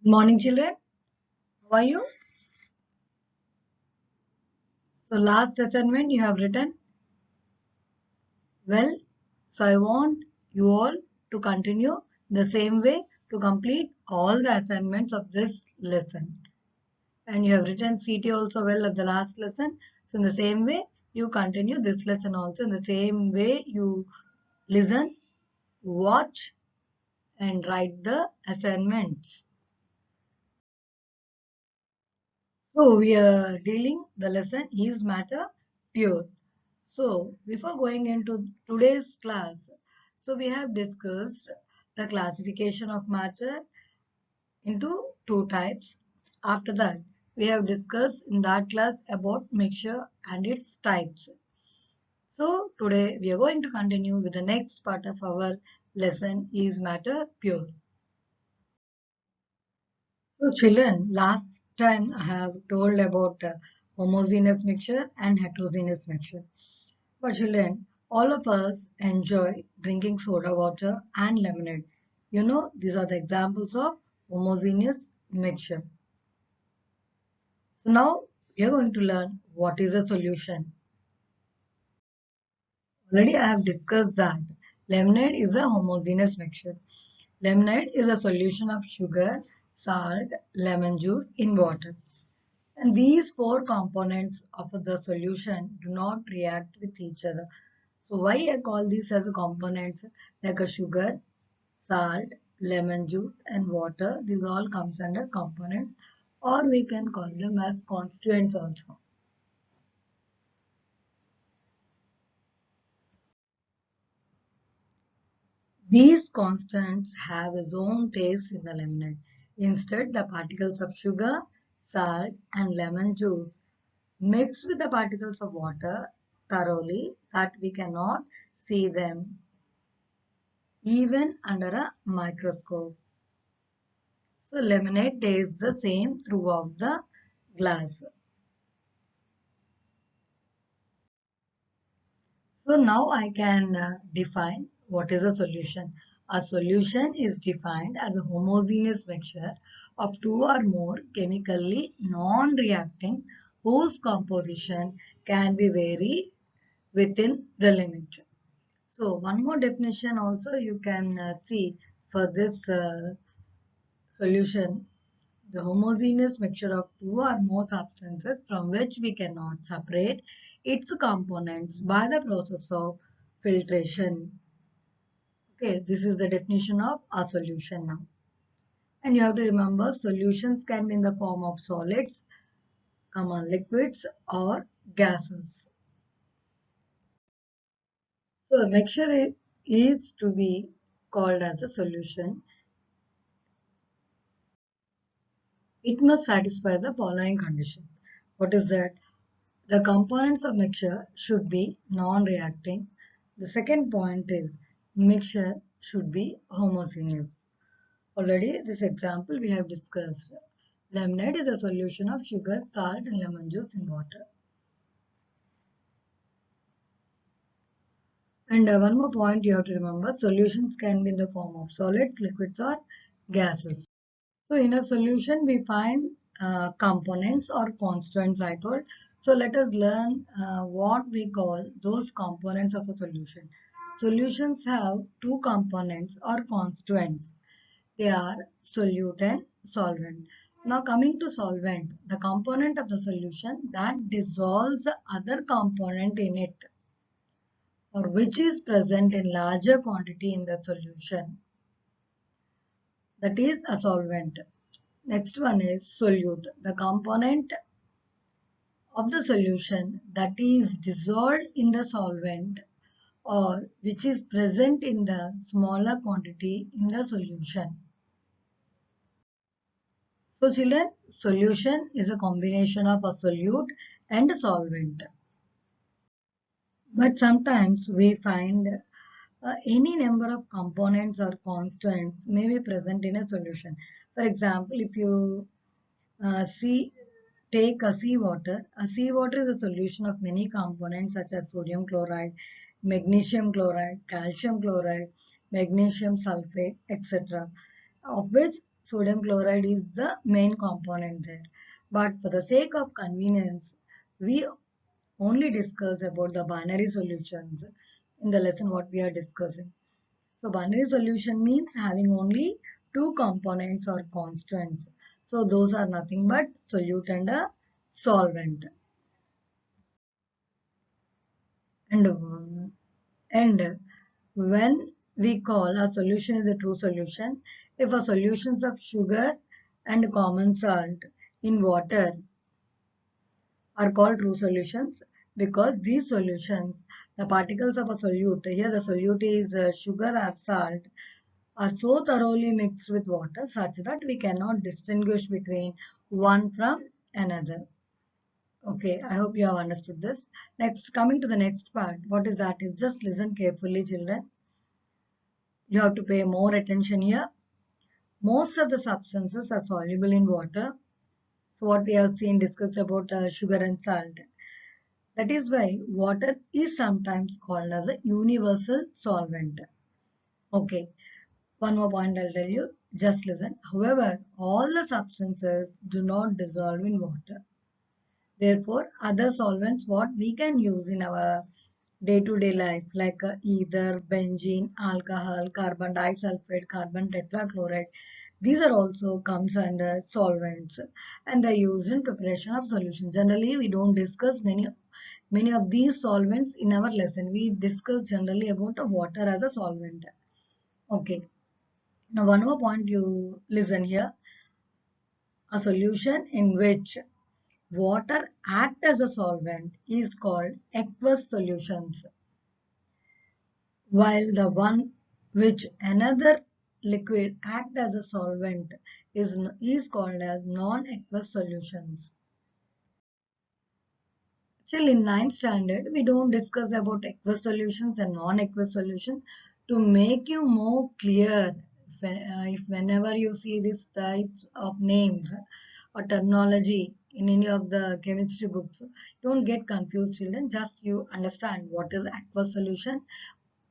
Good morning, children. How are you? So, last assignment you have written well. So, I want you all to continue the same way to complete all the assignments of this lesson. And you have written CT also well at the last lesson. So, in the same way, you continue this lesson also. In the same way, you listen, watch, and write the assignments. So we are dealing the lesson is matter pure. So before going into today's class, so we have discussed the classification of matter into two types. After that, we have discussed in that class about mixture and its types. So today we are going to continue with the next part of our lesson is matter pure. So children, last time I have told about homogeneous mixture and heterogeneous mixture. But children, all of us enjoy drinking soda water and lemonade. You know, these are the examples of homogeneous mixture. So now we are going to learn what is a solution. Already I have discussed that lemonade is a homogeneous mixture. Lemonade is a solution of sugar, salt, lemon juice in water. And these four components of the solution do not react with each other. So why I call these as components like a sugar, salt, lemon juice and water. These all comes under components or we can call them as constituents also. These constants have its own taste in the lemonade. Instead, the particles of sugar, salt and lemon juice mix with the particles of water thoroughly that we cannot see them even under a microscope. So lemonade tastes the same throughout the glass. So now I can define what is a solution. A solution is defined as a homogeneous mixture of two or more chemically non-reacting whose composition can be varied within the limit. So one more definition also you can see for this solution. The homogeneous mixture of two or more substances from which we cannot separate its components by the process of filtration. Okay, this is the definition of a solution now. And you have to remember solutions can be in the form of solids, liquids or gases. So a mixture is to be called as a solution. It must satisfy the following condition. What is that? The components of mixture should be non-reacting. The second point is mixture should be homogeneous. Already this example we have discussed. Lemonade is a solution of sugar, salt and lemon juice in water. And one more point you have to remember, solutions can be in the form of solids, liquids or gases. So in a solution, we find components or constituents I told. So let us learn what we call those components of a solution. Solutions have two components or constituents. They are solute and solvent. Now coming to solvent, the component of the solution that dissolves the other component in it or which is present in larger quantity in the solution. That is a solvent. Next one is solute, the component of the solution that is dissolved in the solvent or which is present in the smaller quantity in the solution. So children, solution is a combination of a solute and a solvent. But sometimes we find any number of components or constants may be present in a solution. For example, if you see take a seawater. A seawater is a solution of many components such as sodium chloride, magnesium chloride, calcium chloride, magnesium sulfate, etc. Of which sodium chloride is the main component there. But for the sake of convenience, we only discuss about the binary solutions in the lesson what we are discussing. So binary solution means having only two components or constants. So those are nothing but solute and a solvent. And when we call a solution is a true solution, if a solutions of sugar and common salt in water are called true solutions, because these solutions, the particles of a solute, here the solute is sugar or salt, are so thoroughly mixed with water such that we cannot distinguish between one from another. Okay, I hope you have understood this. Next, coming to the next part, what is that? Is just listen carefully, children. You have to pay more attention here. Most of the substances are soluble in water. So what we have seen discussed about sugar and salt. That is why water is sometimes called as a universal solvent. Okay, one more point I'll tell you. Just listen. However, all the substances do not dissolve in water. Therefore, other solvents what we can use in our day-to-day life like ether, benzene, alcohol, carbon disulfide, carbon tetrachloride. These are also comes under solvents and they're used in preparation of solution. Generally, we don't discuss many of these solvents in our lesson. We discuss generally about the water as a solvent. Okay. Now one more point you listen here. A solution in which water acts as a solvent is called aqueous solutions, while the one which another liquid act as a solvent is called as non-aqueous solutions. Still in ninth standard, we don't discuss about aqueous solutions and non-aqueous solutions to make you more clear. If whenever you see these types of names or terminology in any of the chemistry books, don't get confused, children. Just you understand what is aqueous solution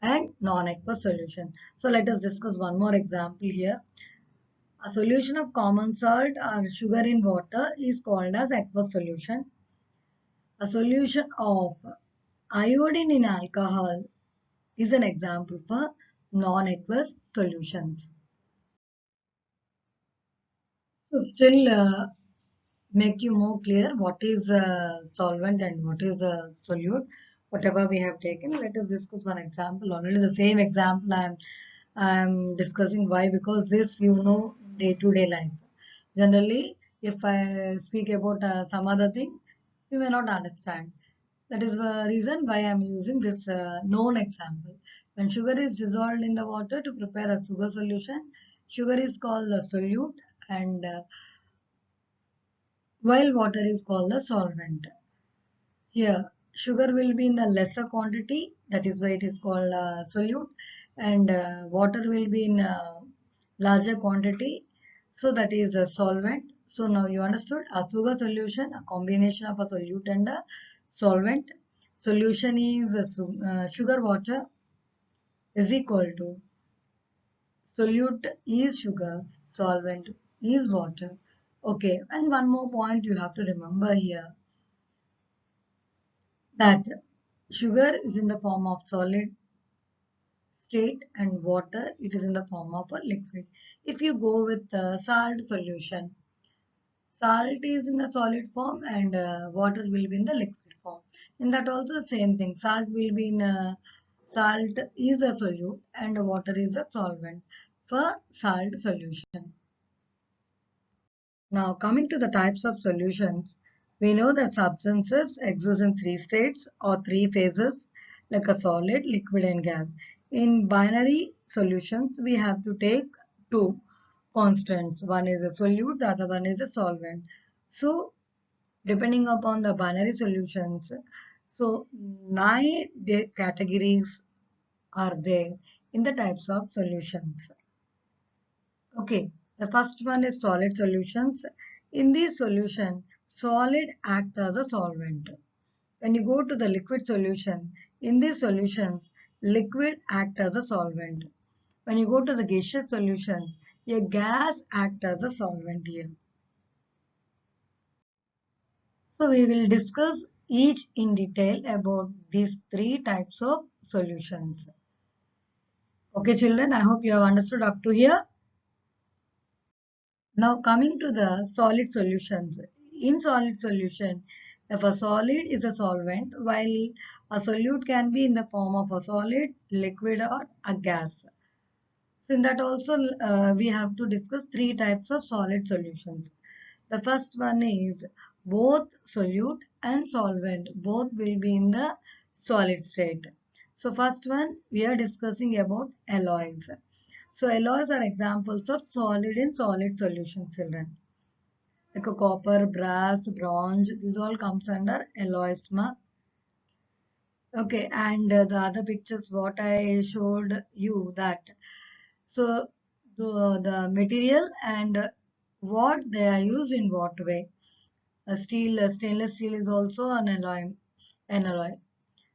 and non-aqueous solution. So let us discuss one more example here. A solution of common salt or sugar in water is called as aqueous solution. A solution of iodine in alcohol is an example for non-aqueous solutions. So still make you more clear what is a solvent and what is a solute. Whatever we have taken, let us discuss one example. Already the same example I'm discussing. Why? Because this you know day-to-day life. Generally, if I speak about some other thing, you may not understand. That is the reason why I am using this known example. When sugar is dissolved in the water to prepare a sugar solution, sugar is called the solute and while water is called the solvent. Here, sugar will be in a lesser quantity, that is why it is called solute, and water will be in a larger quantity, so that is a solvent. So now you understood a sugar solution, a combination of a solute and a solvent. Solution is sugar water is equal to solute is sugar, solvent is water. Okay, and one more point you have to remember here that sugar is in the form of solid state and water it is in the form of a liquid. If you go with salt solution, salt is in the solid form and water will be in the liquid form. In that also the same thing, salt will be in salt is a solute and water is a solvent for salt solution. Now coming to the types of solutions, we know that substances exist in three states or three phases like a solid, liquid and gas. In binary solutions, we have to take two constants. One is a solute, the other one is a solvent. So depending upon the binary solutions, so nine categories are there in the types of solutions. Okay, the first one is solid solutions. In this solution, solid act as a solvent. When you go to the liquid solution, in these solutions, liquid act as a solvent. When you go to the gaseous solution, A gas acts as a solvent here. So we will discuss each in detail about these three types of solutions. Okay, children, I hope you have understood up to here. Now coming to the solid solutions. In solid solution, if a solid is a solvent, while a solute can be in the form of a solid, liquid or a gas. So in that also we have to discuss three types of solid solutions. The first one is both solute and solvent. Both will be in the solid state. So first one we are discussing about alloys. So alloys are examples of solid in solid solution, children. Like a copper, brass, bronze, this all comes under alloys. Okay, and the other pictures what I showed you that. So the material and what they are used in what way. Stainless steel is also an alloy. An alloy.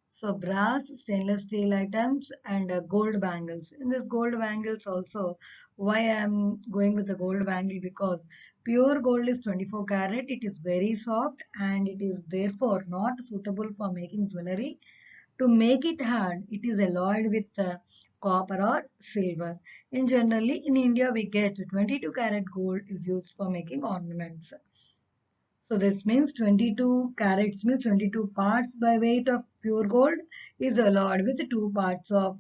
So brass, stainless steel items and gold bangles. In this gold bangles also, why I am going with the gold bangle, because pure gold is 24 karat. It is very soft and it is therefore not suitable for making jewelry. To make it hard, it is alloyed with copper or silver. In generally, in India, we get 22 karat gold is used for making ornaments. So this means 22 carats means 22 parts by weight of pure gold is alloyed with 2 parts of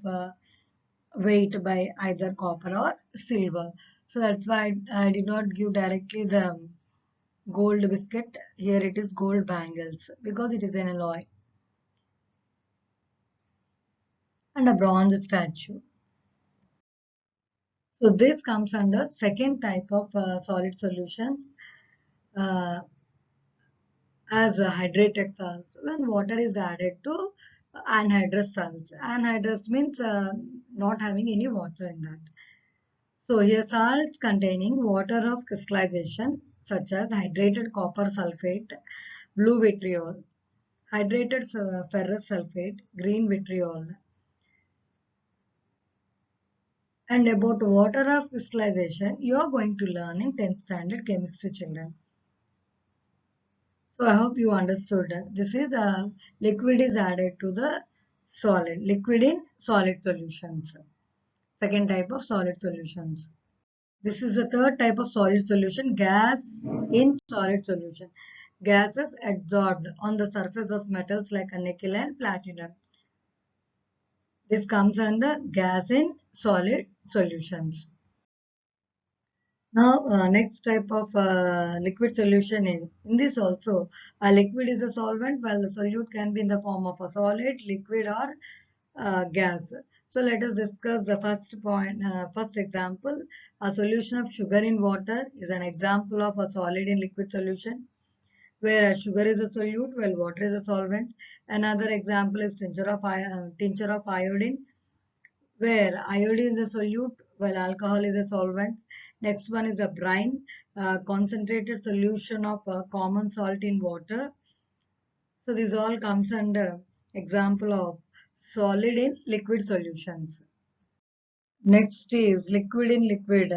weight by either copper or silver. So that's why I did not give directly the gold biscuit. Here it is gold bangles because it is an alloy and a bronze statue. So this comes under second type of solid solutions uh, as hydrated salts. When water is added to anhydrous salts. Anhydrous means not having any water in that. So here salts containing water of crystallization such as hydrated copper sulfate, blue vitriol, hydrated ferrous sulfate, green vitriol. And about water of crystallization, you are going to learn in 10th standard chemistry, children. So I hope you understood that. This is the liquid is added to the solid, liquid in solid solutions. Second type of solid solutions. This is the third type of solid solution, gas in solid solution. Gases adsorbed on the surface of metals like a nickel and platinum. This comes under gas in solid solutions. Now, next type of liquid solution in this also, a liquid is a solvent while the solute can be in the form of a solid, liquid or gas. So let us discuss the first point, first example. A solution of sugar in water is an example of a solid in liquid solution, where sugar is a solute while water is a solvent. Another example is tincture of iodine, where iodine is a solute while alcohol is a solvent. Next one is a brine, concentrated solution of common salt in water. So this all comes under example of solid in liquid solutions. Next is liquid in liquid.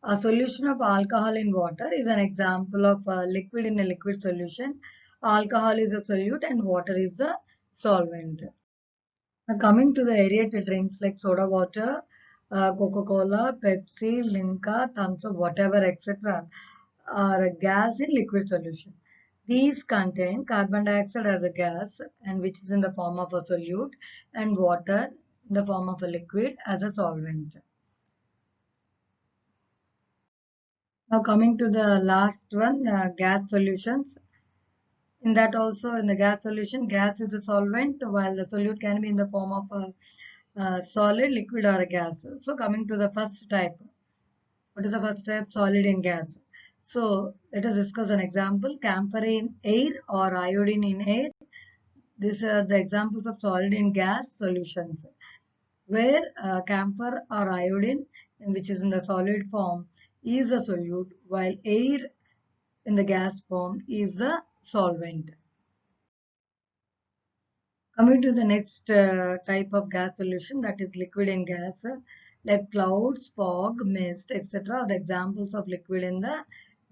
A solution of alcohol in water is an example of a liquid in a liquid solution. Alcohol is a solute and water is the solvent. Now coming to the aerated drinks like soda water, Coca-Cola, Pepsi, Limca, Thumbs Up, whatever, etc., are a gas in liquid solution. These contain carbon dioxide as a gas and which is in the form of a solute and water in the form of a liquid as a solvent. Now coming to the last one, gas solutions. In that also in the gas solution, gas is a solvent while the solute can be in the form of a solid, liquid or a gas. So coming to the first type. What is the first type? Solid in gas. So let us discuss an example. Camphor in air or iodine in air. These are the examples of solid in gas solutions. Where camphor or iodine, which is in the solid form, is a solute, while air in the gas form is a solvent. Coming to the next type of gas solution, that is liquid in gas. like clouds, fog, mist, etc. are the examples of liquid in the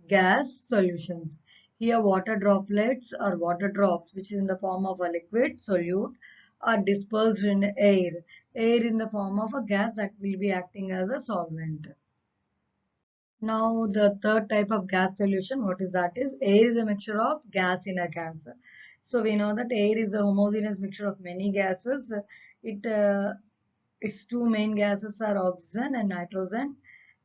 gas solutions. Here water droplets or water drops, which is in the form of a liquid solute, are dispersed in air. Air in the form of a gas that will be acting as a solvent. Now the third type of gas solution, what is that is air is a mixture of gas in a gas. So we know that air is a homogeneous mixture of many gases. Its two main gases are oxygen and nitrogen.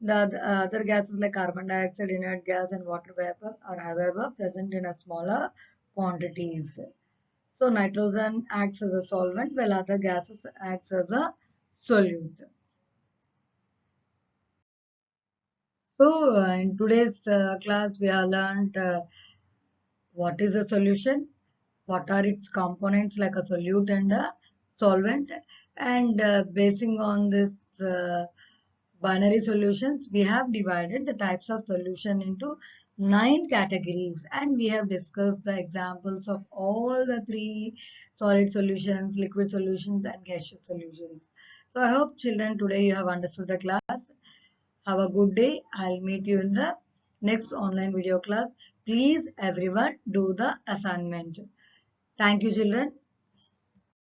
The other gases like carbon dioxide, inert gas, and water vapor are, however, present in a smaller quantities. So nitrogen acts as a solvent, while other gases acts as a solute. So in today's class, we have learned what is a solution, what are its components like a solute and a solvent, and basing on this binary solutions, we have divided the types of solution into 9 categories, and we have discussed the examples of all the three solid solutions, liquid solutions, and gaseous solutions. So I hope children today you have understood the class. Have a good day. I'll meet you in the next online video class. Please everyone do the assignment. Thank you children.